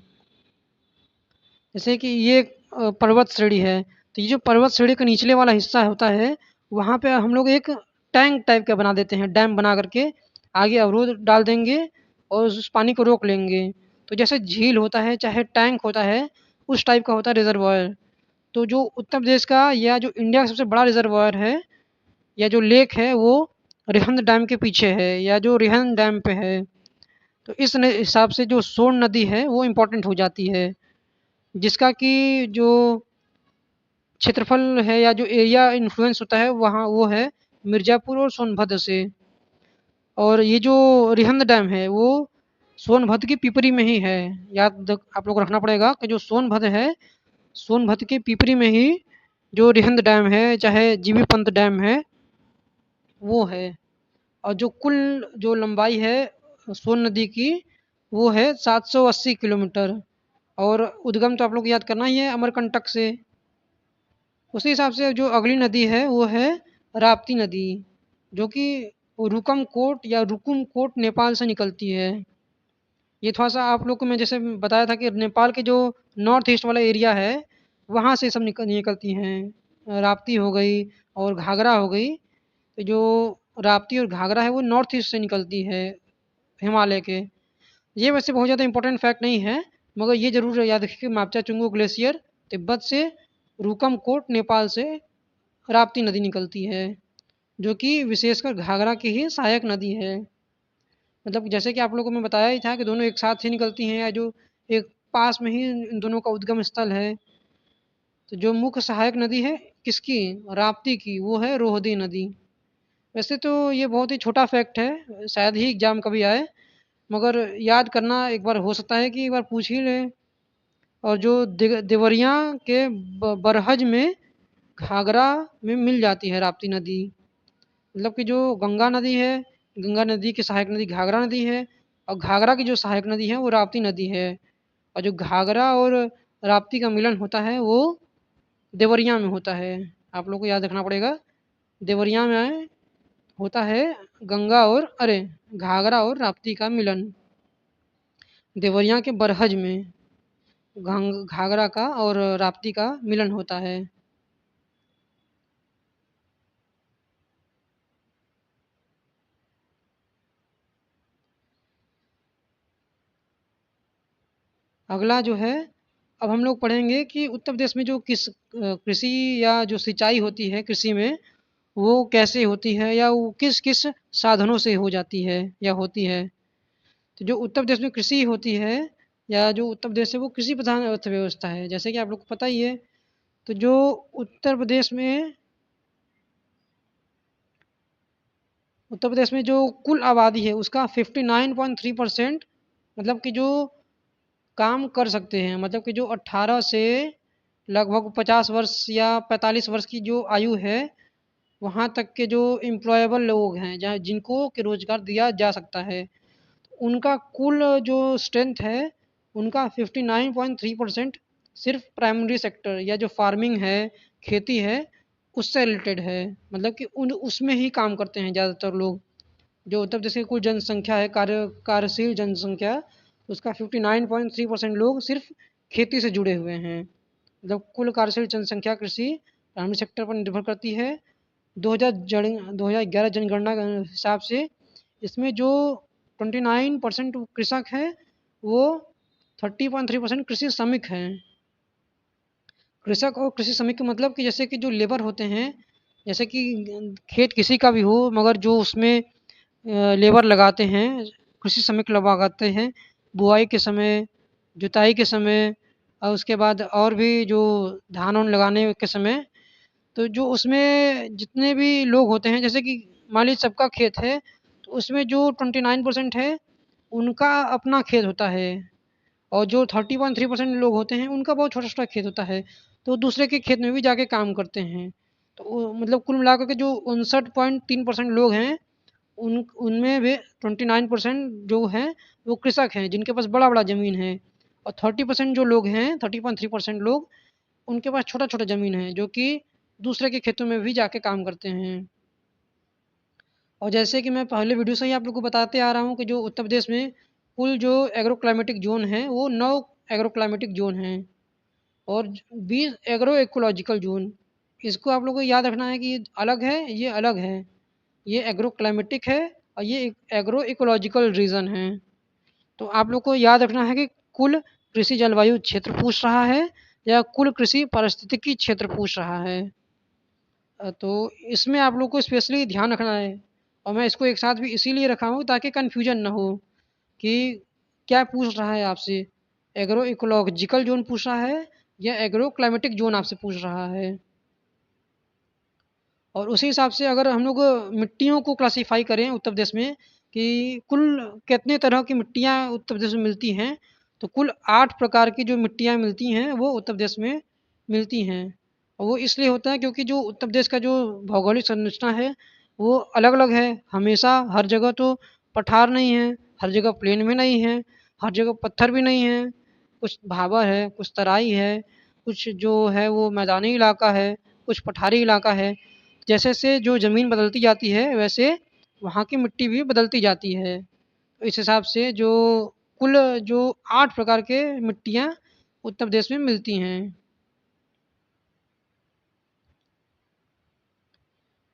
जैसे कि ये एक पर्वत श्रेणी है, तो ये जो पर्वत श्रेणी का निचले वाला हिस्सा होता है वहाँ पे हम लोग एक टैंक टाइप का बना देते हैं, डैम बना करके आगे अवरोध डाल देंगे और उस पानी को रोक लेंगे। तो जैसे झील होता है चाहे टैंक होता है, उस टाइप का होता है रिजर्वायर। तो जो उत्तर प्रदेश का या जो इंडिया का सबसे बड़ा रिजर्वायर है या जो लेक है वो रिहंद डैम के पीछे है, या जो रिहंद डैम पे है। तो इस हिसाब से जो सोन नदी है वो इम्पोर्टेंट हो जाती है, जिसका कि जो क्षेत्रफल है या जो एरिया इन्फ्लुएंस होता है वहाँ वो है मिर्ज़ापुर और सोनभद्र से। और ये जो रिहंद डैम है वो सोनभद्र की पिपरी में ही है। आप लोग को रखना पड़ेगा कि जो सोनभद्र है, सोनभद्र के पिपरी में ही जो रिहंद डैम है चाहे जीबी पंत डैम है वो है। और जो कुल जो लंबाई है सोन नदी की वो है 780 किलोमीटर। और उद्गम तो आप लोग याद करना ही है अमरकंटक से। उसी हिसाब से जो अगली नदी है वो है राप्ती नदी, जो कि रुकम कोट या रुकुम कोट नेपाल से निकलती है। ये थोड़ा सा आप लोग को मैं जैसे बताया था कि नेपाल के जो नॉर्थ ईस्ट वाला एरिया है वहाँ से सब निकलती हैं। राप्ती हो गई और घाघरा हो गई। तो जो राप्ती और घाघरा है वो नॉर्थ ईस्ट से निकलती है हिमालय के। ये वैसे बहुत ज़्यादा इंपॉर्टेंट फैक्ट नहीं है, मगर ये ज़रूर याद रखिए कि मापचा चुंगू ग्लेशियर तिब्बत से, रुकम कोट नेपाल से राप्ती नदी निकलती है, जो कि विशेषकर घाघरा की ही सहायक नदी है। मतलब जैसे कि आप लोगों को मैं बताया ही था कि दोनों एक साथ ही निकलती हैं, या जो एक पास में ही इन दोनों का उद्गम स्थल है। तो जो मुख्य सहायक नदी है किसकी, राप्ती की, वो है रोहदी नदी। वैसे तो ये बहुत ही छोटा फैक्ट है, शायद ही एग्जाम कभी आए, मगर याद करना एक बार हो सकता है कि एक बार पूछ ही लें। और जो देवरिया के बरहज में घाघरा में मिल जाती है राप्ती नदी। मतलब कि जो गंगा नदी है, गंगा नदी की सहायक नदी घाघरा नदी है, और घाघरा की जो सहायक नदी है वो राप्ती नदी है। और जो घाघरा और राप्ती का मिलन होता है वो देवरिया में होता है। आप लोग को याद रखना पड़ेगा, देवरिया में होता है गंगा और अरे घाघरा और राप्ती का मिलन, देवरिया के बरहज में घाघरा का और राप्ती का मिलन होता है। अगला जो है, अब हम लोग पढ़ेंगे कि उत्तर प्रदेश में जो कृषि या जो सिंचाई होती है कृषि में, वो कैसे होती है या वो किस किस साधनों से हो जाती है या होती है। तो जो उत्तर प्रदेश में कृषि होती है या जो उत्तर प्रदेश है वो कृषि प्रधान अर्थव्यवस्था है, जैसे कि आप लोग को पता ही है। तो जो उत्तर प्रदेश में उत्तर प्रदेश में जो कुल आबादी है उसका 59.3%, मतलब कि जो काम कर सकते हैं, मतलब कि जो 18 से लगभग 50 वर्ष या 45 वर्ष की जो आयु है वहाँ तक के जो एम्प्लॉयबल लोग हैं जहाँ जिनको कि रोजगार दिया जा सकता है, उनका कुल जो स्ट्रेंथ है उनका 59.3% सिर्फ प्राइमरी सेक्टर या जो फार्मिंग है, खेती है, उससे रिलेटेड है। मतलब कि उन उसमें ही काम करते हैं ज़्यादातर लोग। जो उत्तर प्रदेश की कुल जनसंख्या है, कार्यशील जनसंख्या, उसका 59.3% लोग सिर्फ खेती से जुड़े हुए हैं। मतलब कुल कार्यशील जनसंख्या कृषि प्राइमरी सेक्टर पर निर्भर करती है। 2011 जनगणना के हिसाब से इसमें जो 29% कृषक हैं वो 30.3% कृषि श्रमिक हैं। कृषक और कृषि श्रमिक का मतलब कि जैसे कि जो लेबर होते हैं, जैसे कि खेत किसी का भी हो मगर जो उसमें लेबर लगाते हैं, कृषि श्रमिक लगाते हैं बुआई के समय, जुताई के समय और उसके बाद और भी जो धान वान लगाने के समय। तो जो उसमें जितने भी लोग होते हैं, जैसे कि मान लीजिए सबका खेत है, तो उसमें जो 29% है उनका अपना खेत होता है और जो 30.3% लोग होते हैं उनका बहुत छोटा छोटा खेत होता है, तो दूसरे के खेत में भी जाके काम करते हैं। तो मतलब कुल मिलाकर के जो 59.3% लोग हैं उन उनमें भी 29% जो हैं वो कृषक हैं जिनके पास बड़ा बड़ा ज़मीन है, और 30% जो लोग हैं, 30.3% लोग, उनके पास छोटा छोटा ज़मीन है जो कि दूसरे के खेतों में भी जाके काम करते हैं। और जैसे कि मैं पहले वीडियो से ही आप लोग को बताते आ रहा हूँ कि जो उत्तर प्रदेश में कुल जो एग्रो क्लाइमेटिक जोन है वो 9 एग्रो क्लाइमेटिक जोन हैं और 20 एग्रो इकोलॉजिकल जोन। इसको आप लोगों को याद रखना है कि ये अलग है, ये अलग है, ये एग्रो क्लाइमेटिक है और ये एग्रो इकोलॉजिकल रीजन है। तो आप लोग को याद रखना है कि कुल कृषि जलवायु क्षेत्र पूछ रहा है या कुल कृषि पारिस्थितिकी क्षेत्र पूछ रहा है। तो इसमें आप लोग को स्पेशली ध्यान रखना है, और मैं इसको एक साथ भी इसीलिए रखा हूँ ताकि कन्फ्यूजन ना हो कि क्या पूछ रहा है आपसे, एग्रो इकोलॉजिकल जोन पूछ रहा है या एग्रो क्लाइमेटिक जोन आपसे पूछ रहा है। और उसी हिसाब से अगर हम लोग मिट्टियों को क्लासीफाई करें उत्तर प्रदेश में कि कुल कितने तरह की मिट्टियाँ उत्तर प्रदेश में मिलती हैं, तो कुल 8 प्रकार की जो मिट्टियाँ मिलती हैं वो उत्तर प्रदेश में मिलती हैं। और वो इसलिए होता है क्योंकि जो उत्तर प्रदेश का जो भौगोलिक संरचना है वो अलग अलग है। हमेशा हर जगह तो पठार नहीं है, हर जगह प्लेन में नहीं है, हर जगह पत्थर भी नहीं है, कुछ भाबर है, कुछ तराई है, कुछ जो है वो मैदानी इलाका है, कुछ पठारी इलाका है। जैसे जैसे जो ज़मीन बदलती जाती है वैसे वहाँ की मिट्टी भी बदलती जाती है। तो इस हिसाब से जो कुल जो 8 प्रकार के मिट्टियाँ उत्तर प्रदेश में मिलती हैं।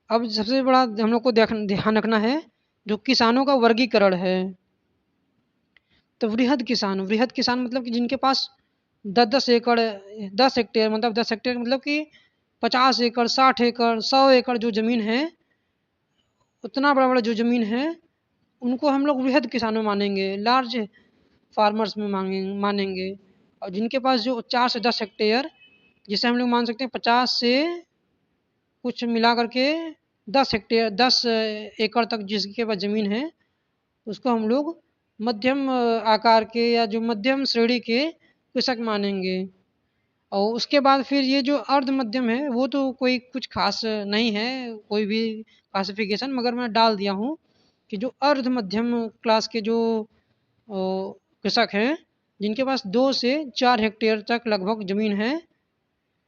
अब सबसे बड़ा हम लोग को ध्यान रखना है जो किसानों का वर्गीकरण है। तो वृहद किसान मतलब कि जिनके पास 10-10 एकड़, 10 हेक्टेयर, मतलब 10 हेक्टेयर मतलब कि 50 एकड़, 60 एकड़, 100 एकड़ जो ज़मीन है, उतना बड़ा-बड़ा जो ज़मीन है, उनको हम लोग वृहद किसान में मानेंगे, लार्ज फार्मर्स में मानेंगे। और जिनके पास जो 4 से 10 हेक्टेयर, जिसे हम लोग मान सकते हैं 50 से कुछ मिला करके 10 हेक्टेयर, 10 एकड़ तक जिसके पास ज़मीन है, उसको हम लोग मध्यम आकार के या जो मध्यम श्रेणी के कृषक मानेंगे। और उसके बाद फिर ये जो अर्ध मध्यम है वो तो कोई कुछ खास नहीं है कोई भी क्लासिफिकेशन, मगर मैं डाल दिया हूँ कि जो अर्ध मध्यम क्लास के जो कृषक हैं जिनके पास 2 से 4 हेक्टेयर तक लगभग ज़मीन है,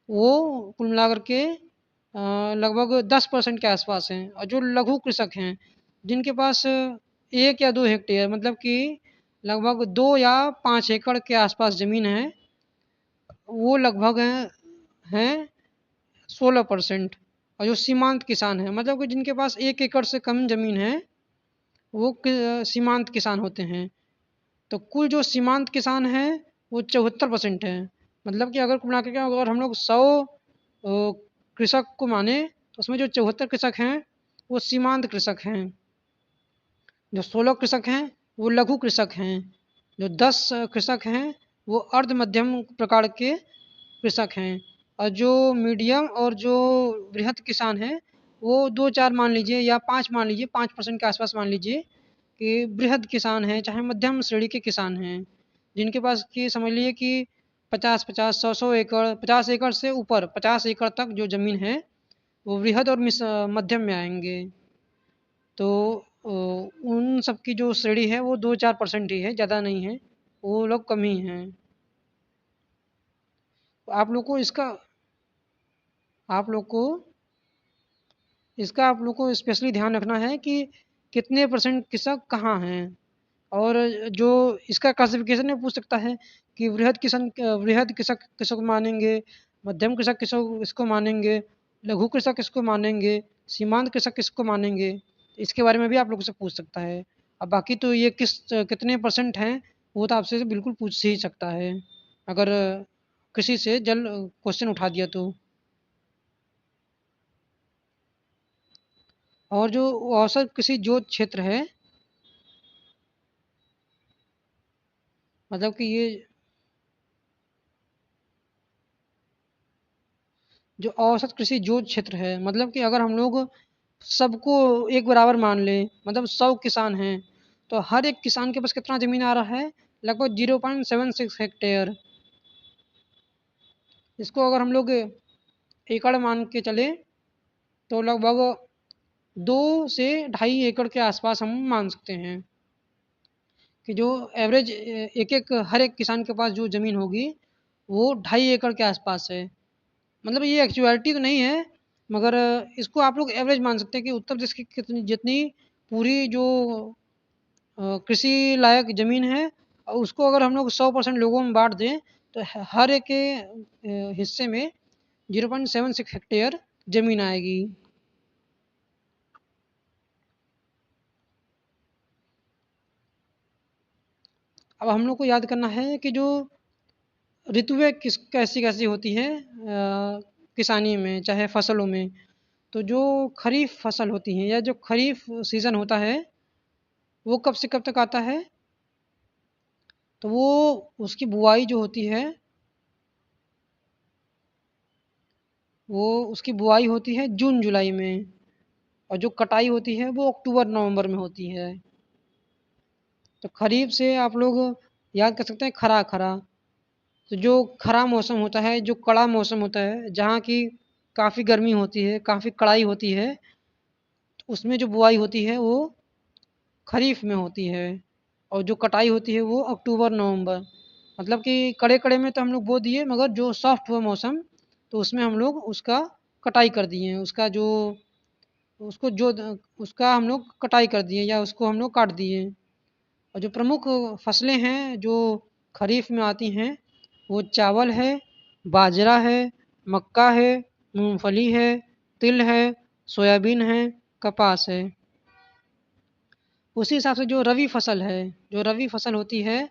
वो कुल मिलाकर के लगभग 10% के आसपास हैं। और जो लघु कृषक हैं जिनके पास 1 या 2 हेक्टेयर मतलब कि लगभग 2 या 5 एकड़ के आसपास ज़मीन है, वो लगभग हैं 16%। और जो सीमांत किसान है मतलब कि जिनके पास 1 एकड़ से कम ज़मीन है वो सीमांत किसान होते हैं। तो कुल जो सीमांत किसान हैं वो 74% है। मतलब कि अगर कुल मिला के अगर हम लोग 100 कृषक को माने तो उसमें जो 74 कृषक हैं वो सीमांत कृषक हैं, जो 16 कृषक हैं वो लघु कृषक हैं, जो 10 कृषक हैं वो अर्ध मध्यम प्रकार के कृषक हैं, और जो मीडियम और जो बृहद किसान हैं वो 2-4 मान लीजिए या 5 मान लीजिए, 5% के आसपास मान लीजिए कि बृहद किसान हैं, चाहे मध्यम श्रेणी के किसान हैं, जिनके पास कि समझ लीजिए कि 50-50, 100-100 एकड़, 50 एकड़ से ऊपर 50 एकड़ तक जो ज़मीन है वो बृहद और मध्यम में आएंगे। तो उन सब की जो श्रेणी है वो 2-4% ही है, ज़्यादा नहीं है, वो लोग कम ही हैं। तो आप लोग को इसका आप लोग को स्पेशली ध्यान रखना है कि कितने परसेंट कृषक कहाँ हैं। और जो इसका क्लासिफिकेशन में पूछ सकता है कि वृहद कृषक किसको मानेंगे, मध्यम कृषक किसको इसको मानेंगे, लघु कृषक किसको मानेंगे, सीमांत कृषक किसको मानेंगे, इसके बारे में भी आप लोगों से पूछ सकता है। अब बाकी तो ये कितने परसेंट हैं वो तो आपसे बिल्कुल पूछ ही सकता है, अगर कृषि से जल क्वेश्चन उठा दिया तो। और जो औसत कृषि जोत क्षेत्र है, मतलब कि ये जो औसत कृषि जोत क्षेत्र है, मतलब कि अगर हम लोग सबको एक बराबर मान लें, मतलब 100 किसान हैं, तो हर एक किसान के पास कितना ज़मीन आ रहा है? लगभग 0.76 हेक्टेयर। इसको अगर हम लोग एकड़ मान के चले तो लगभग 2 से ढाई एकड़ के आसपास हम मान सकते हैं कि जो एवरेज एक एक हर एक किसान के पास जो ज़मीन होगी वो 2.5 एकड़ के आसपास है। मतलब ये एक्चुअलिटी तो नहीं है, मगर इसको आप लोग एवरेज मान सकते हैं कि उत्तर प्रदेश की कितनी जितनी पूरी जो कृषि लायक ज़मीन है, उसको अगर हम लोग 100% लोगों में बाँट दें, तो हर एक के हिस्से में 0.76 हेक्टेयर ज़मीन आएगी। अब हम लोग को याद करना है कि जो ऋतुएँ किस कैसी-कैसी होती हैं किसानी में, चाहे फसलों में। तो जो खरीफ फसल होती हैं या जो खरीफ सीज़न होता है, वो कब से कब तक आता है? तो वो उसकी बुआई जो होती है, वो उसकी बुआई होती है जून-जुलाई में, और जो कटाई होती है वो अक्टूबर-नवंबर में होती है। तो खरीफ से आप लोग याद कर सकते हैं खरा-खरा। तो जो खरा मौसम होता है, जो कड़ा मौसम होता है, जहाँ की काफ़ी गर्मी होती है, काफ़ी कड़ाई होती है, तो उसमें जो बुआई होती है वो खरीफ में होती है, और जो कटाई होती है वो अक्टूबर-नवंबर। मतलब कि कड़े-कड़े में तो हम लोग बो दिए, मगर जो सॉफ्ट हुआ मौसम, तो उसमें हम लोग उसका कटाई कर दिए। उसका जो उसको जो उसका हम लोग कटाई कर दिए या उसको हम लोग काट दिए। और जो प्रमुख फसलें हैं जो खरीफ में आती हैं, वो चावल है, बाजरा है, मक्का है, मूंगफली है, तिल है, सोयाबीन है, कपास है। उसी हिसाब से जो रबी फसल है, जो रबी फसल होती है,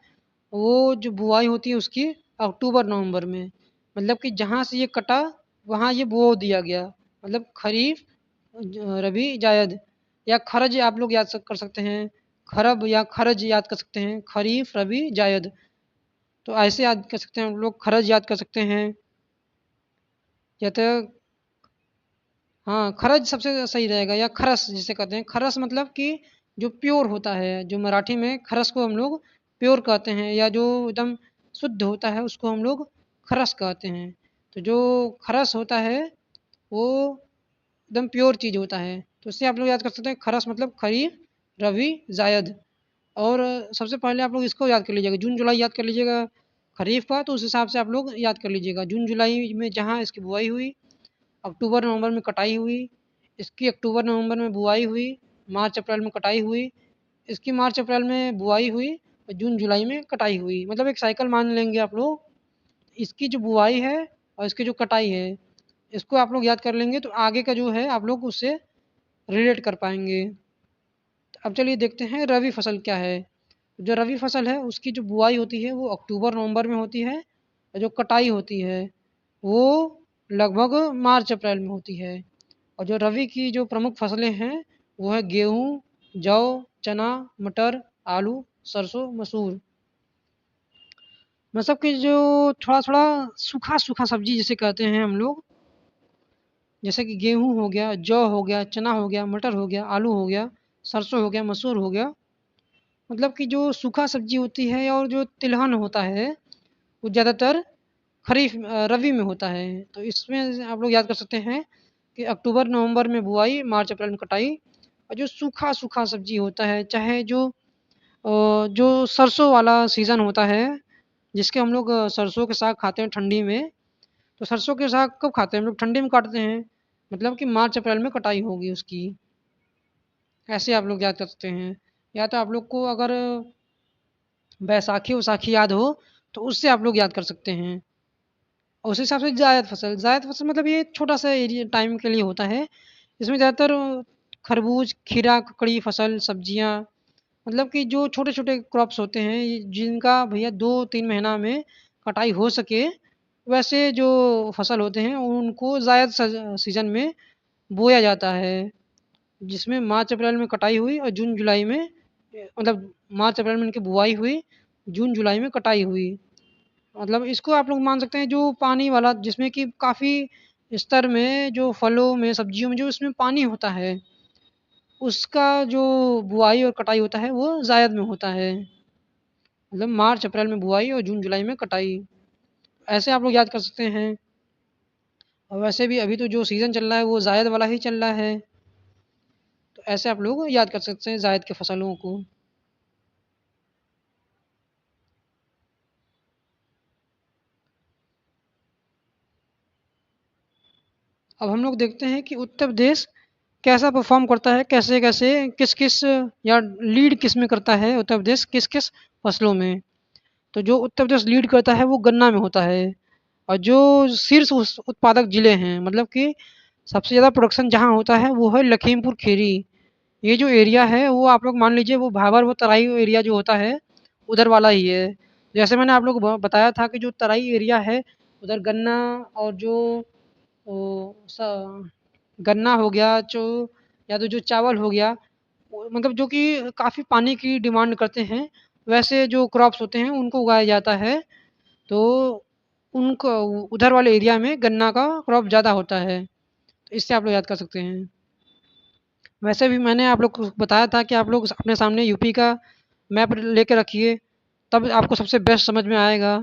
वो जो बुआई होती है उसकी अक्टूबर-नवंबर में। मतलब कि जहाँ से ये कटा, वहाँ ये बो दिया गया। मतलब खरीफ, रबी, जायद, या खरज आप लोग याद कर सकते हैं। खरब या खरज याद कर सकते हैं। खरीफ, रबी, जायद। तो ऐसे याद कर सकते हैं हम लोग, खरज याद कर सकते हैं, या तो हाँ, खरज सबसे सही रहेगा, या खरस जिसे कहते हैं। खरस मतलब कि जो प्योर होता है, जो मराठी में खरस को हम लोग प्योर कहते हैं, या जो एकदम शुद्ध होता है उसको हम लोग खरस कहते हैं। तो जो खरस होता है वो एकदम प्योर चीज़ होता है। तो इससे आप लोग याद कर सकते हैं खरस मतलब खरीफ, रबी, जायद। और सबसे पहले आप लोग इसको याद कर लीजिएगा, जून जुलाई याद कर लीजिएगा खरीफ का, तो उस हिसाब से आप लोग याद कर लीजिएगा। जून जुलाई में जहाँ इसकी बुआई हुई, अक्टूबर नवंबर में कटाई हुई, इसकी अक्टूबर नवंबर में बुआई हुई, मार्च अप्रैल में कटाई हुई, इसकी मार्च अप्रैल में बुआई हुई, और जून जुलाई में कटाई हुई। मतलब एक साइकिल मान लेंगे आप लोग। इसकी जो बुआई है और इसकी जो कटाई है, इसको आप लोग याद कर लेंगे, तो आगे का जो है आप लोग उससे रिलेट कर पाएंगे। अब चलिए देखते हैं रबी फसल क्या है। जो रबी फसल है उसकी जो बुआई होती है वो अक्टूबर नवंबर में होती है, और जो कटाई होती है वो लगभग मार्च अप्रैल में होती है। और जो रबी की जो प्रमुख फसलें हैं वो है गेहूँ, जौ, चना, मटर, आलू, सरसों, मसूर। मतलब कि जो थोड़ा-थोड़ा सूखा-सूखा सब्जी जिसे कहते हैं हम लोग, जैसे कि गेहूँ हो गया, जौ हो गया, चना हो गया, मटर हो गया, आलू हो गया, सरसों हो गया, मसूर हो गया। मतलब कि जो सूखा सब्जी होती है और जो तिलहन होता है, वो ज़्यादातर खरीफ रबी में होता है। तो इसमें आप लोग याद कर सकते हैं कि अक्टूबर नवंबर में बुआई, मार्च अप्रैल में कटाई। और जो सूखा-सूखा सब्जी होता है, चाहे जो सरसों वाला सीज़न होता है, जिसके हम लोग सरसों के साग खाते हैं ठंडी में। तो सरसों के साग कब खाते हैं हम लोग? ठंडी में काटते हैं। मतलब कि मार्च अप्रैल में कटाई होगी उसकी। ऐसे आप लोग याद कर सकते हैं। या तो आप लोग को अगर बैसाखी-वैसाखी याद हो, तो उससे आप लोग याद कर सकते हैं। और उस हिसाब से जायद फसल मतलब ये छोटा-सा एरिया टाइम के लिए होता है। इसमें ज़्यादातर खरबूज, खीरा, ककड़ी फसल, सब्जियाँ, मतलब कि जो छोटे-छोटे क्रॉप्स होते हैं जिनका भैया 2-3 महीना में कटाई हो सके, वैसे जो फसल होते हैं उनको ज़ायद सीज़न में बोया जाता है। जिसमें मार्च अप्रैल में कटाई हुई और जून जुलाई में मतलब मार्च अप्रैल में इनकी बुआई हुई, जून जुलाई में कटाई हुई। मतलब इसको आप लोग मान सकते हैं जो पानी वाला जिसमें कि काफ़ी स्तर में जो फलों में, सब्जियों में जो इसमें पानी होता है, उसका जो बुआई और कटाई होता है वो ज़ायद में होता है। मतलब मार्च अप्रैल में बुआई और जून जुलाई में कटाई। ऐसे आप लोग याद कर सकते हैं। और वैसे भी अभी तो जो सीज़न चल रहा है वो ज़ायद वाला ही चल रहा है। तो ऐसे आप लोग याद कर सकते हैं ज़ायद की फसलों को। अब हम लोग देखते हैं कि उत्तर प्रदेश कैसा परफ़ॉर्म करता है, कैसे-कैसे, किस-किस या लीड किस में करता है उत्तर प्रदेश किस-किस फसलों में। तो जो उत्तर प्रदेश लीड करता है वो गन्ना में होता है और जो शीर्ष उस उत्पादक ज़िले हैं मतलब कि सबसे ज़्यादा प्रोडक्शन जहाँ होता है वो है लखीमपुर खीरी। ये जो एरिया है वो आप लोग मान लीजिए वो भाबर वो तराई एरिया जो होता है, उधर वाला ही है। जैसे मैंने आप लोग को ब बताया था कि जो तराई एरिया है, उधर गन्ना और जो ओ स गन्ना हो गया जो या तो जो चावल हो गया, वो मतलब जो कि काफ़ी पानी की डिमांड करते हैं, वैसे जो क्रॉप्स होते हैं उनको उगाया जाता है। तो उनको उधर वाले एरिया में गन्ना का क्रॉप ज़्यादा होता है। तो इससे आप लोग याद कर सकते हैं। वैसे भी मैंने आप लोग को बताया था कि आप लोग अपने सामने यूपी का मैप लेके रखिए, तब आपको सबसे बेस्ट समझ में आएगा।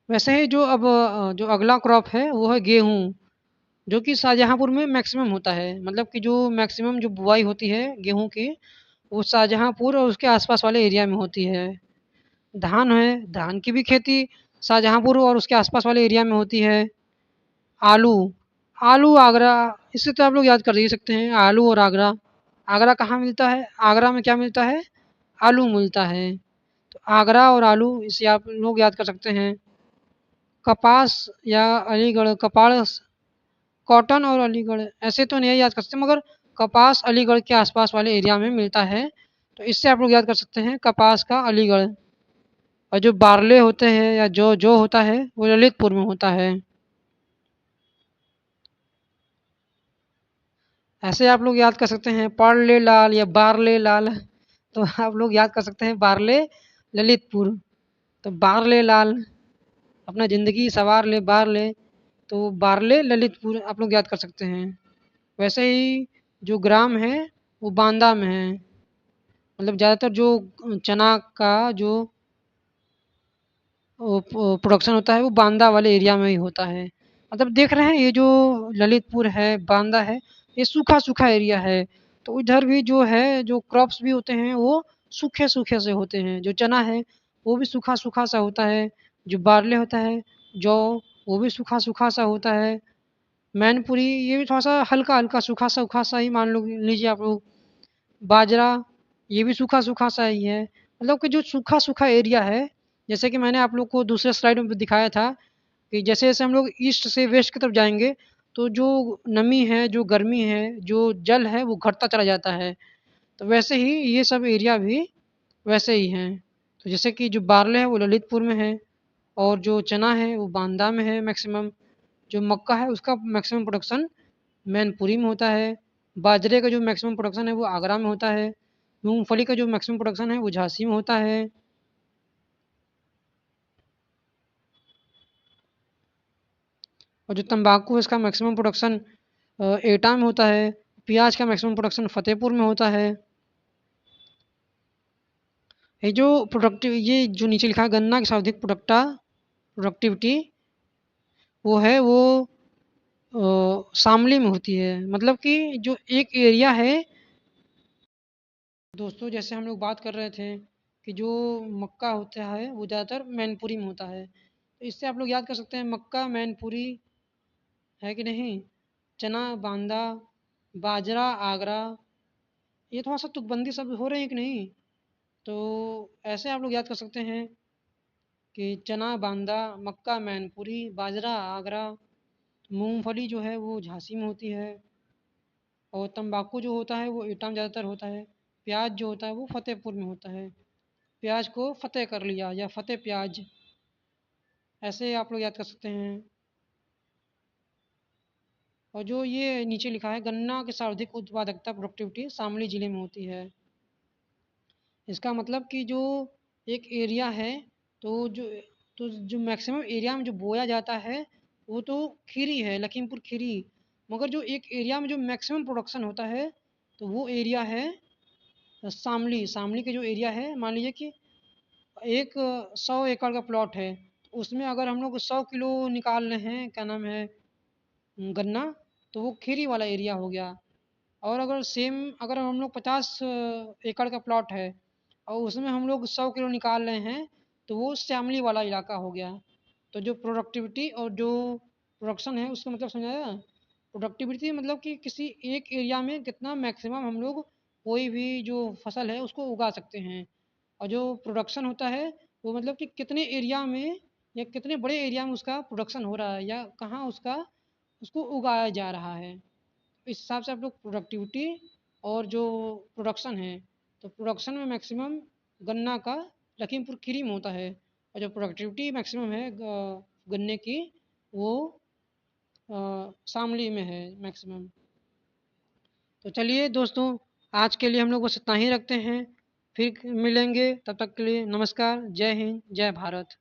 वैसे ही जो अब जो अगला क्रॉप है वो है गेहूँ, जो कि शाहजहाँपुर में मैक्सिमम होता है। मतलब कि जो मैक्सिमम जो बुआई होती है गेहूँ की, वो शाहजहाँपुर और उसके आस-पास वाले एरिया में होती है। धान है, धान की भी खेती शाहजहाँपुर और उसके आस-पास वाले एरिया में होती है। आलू, आलू आगरा, इससे तो आप लोग याद कर ही सकते हैं आलू और आगरा। आगरा कहाँ मिलता है? आगरा में क्या मिलता है? आलू मिलता है। तो आगरा और आलू इसे आप लोग याद कर सकते हैं। कपास या अलीगढ़ कपास कॉटन और अलीगढ़ ऐसे तो नहीं याद कर सकते मगर कपास अलीगढ़ के आस-पास वाले एरिया में मिलता है। तो इससे आप लोग याद कर सकते हैं कपास का अलीगढ़ और जो बारले होते हैं या जो होता है वो ललितपुर में होता है। ऐसे आप लोग याद कर सकते हैं पार्ले लाल या बारले लाल तो आप लोग याद कर सकते हैं बारले ललितपुर। तो बारले लाल अपना ज़िंदगी सँवार ले बारले तो बारले ललितपुर आप लोग याद कर सकते हैं। वैसे ही जो ग्राम है वो बांदा में है। मतलब ज़्यादातर जो चना का जो प्रोडक्शन होता है वो बांदा वाले एरिया में ही होता है। मतलब देख रहे हैं ये जो ललितपुर है, बांदा है, ये सूखा-सूखा एरिया है। तो इधर भी जो है जो क्रॉप्स भी होते हैं वो सूखे-सूखे से होते हैं। जो चना है वो भी सूखा-सूखा सा होता है। जो बार्ले होता है, जौ वो भी सूखा-सूखा सा होता है। मैनपुरी ये भी थोड़ा-सा हल्का-हल्का सूखा-सूखा सा ही मान लो लीजिए आप लोग। बाजरा ये भी सूखा-सूखा सा ही है। मतलब कि जो सूखा-सूखा एरिया है, जैसे कि मैंने आप लोग को दूसरे स्लाइड में भी दिखाया था कि जैसे-जैसे हम लोग ईस्ट से वेस्ट की तरफ जाएँगे, तो जो नमी है, जो गर्मी है, जो जल है, वो घटता चला जाता है। तो वैसे ही ये सब एरिया भी वैसे ही हैं। तो जैसे कि जो बारले है, वो ललितपुर में है और जो चना है, वो बांदा में है मैक्सिमम। जो मक्का है, उसका मैक्सिमम प्रोडक्शन मैनपुरी में होता है। बाजरे का जो मैक्सिमम प्रोडक्शन है, वो आगरा में होता है। मूँगफली का जो मैक्सिमम प्रोडक्शन है, वो झांसी में होता है। और जो तम्बाकू है, इसका मैक्सिमम प्रोडक्शन एटा में होता है। प्याज का मैक्सिमम प्रोडक्शन फ़तेहपुर में होता है। ये जो नीचे लिखा है गन्ना की सर्वाधिक प्रोडक्टिविटी वो है वो शामली में होती है। मतलब कि जो एक एरिया है दोस्तों जैसे हम लोग बात कर रहे थे कि जो मक्का होता है वो ज़्यादातर मैनपुरी में होता है। तो इससे आप लोग याद कर सकते हैं मक्का मैनपुरी है कि नहीं? चना बांदा, बाजरा आगरा, ये थोड़ा-सा तुकबंदी शब्द हो रहे हैं कि नहीं? तो ऐसे आप लोग याद कर सकते हैं कि चना बांदा, मक्का मैनपुरी, बाजरा आगरा, मूँगफली जो है वो झांसी में होती है और तम्बाकू जो होता है वो एटा में ज़्यादातर होता है। प्याज जो होता है वो फतेहपुर में होता है। प्याज को फतेह कर लिया या फतेह प्याज, ऐसे आप लोग याद कर सकते हैं। और जो ये नीचे लिखा है, गन्ना की सर्वाधिक उत्पादकता प्रोडक्टिविटी शामली जिले में होती है। इसका मतलब कि जो एक एरिया है, तो जो जो मैक्सिमम एरिया में जो बोया जाता है वो तो खीरी है, लखीमपुर खीरी। मगर जो एक एरिया में जो मैक्सिमम प्रोडक्शन होता है तो वो एरिया है शामली। शामली के जो एरिया है, मान लीजिए कि एक 100 एकड़ का प्लॉट है, तो उसमें अगर हम लोग 100 किलो निकाल रहे हैं, क्या नाम है, गन्ना, तो वो खीरी वाला एरिया हो गया। और अगर हम लोग 50 एकड़ का प्लॉट है और उसमें हम लोग 100 किलो निकाल रहे हैं, तो वो श्यामली वाला इलाका हो गया। तो जो प्रोडक्टिविटी और जो प्रोडक्शन है उसका मतलब समझाया। प्रोडक्टिविटी मतलब कि किसी एक एरिया में कितना मैक्सिमम हम लोग कोई भी जो फसल है उसको उगा सकते हैं। और जो प्रोडक्शन होता है वो मतलब कि कितने एरिया में या कितने बड़े एरिया में उसका प्रोडक्शन हो रहा है या कहाँ उसको उगाया जा रहा है। इस हिसाब से आप लोग प्रोडक्टिविटी और जो प्रोडक्शन है, तो प्रोडक्शन में मैक्सिमम गन्ना का लखीमपुर खीरी में होता है, और जो प्रोडक्टिविटी मैक्सिमम है गन्ने की, वो शामली में है मैक्सिमम। तो चलिए दोस्तों, आज के लिए हम लोग बस इतना ही रखते हैं। फिर मिलेंगे, तब तक के लिए नमस्कार, जय हिंद, जय भारत।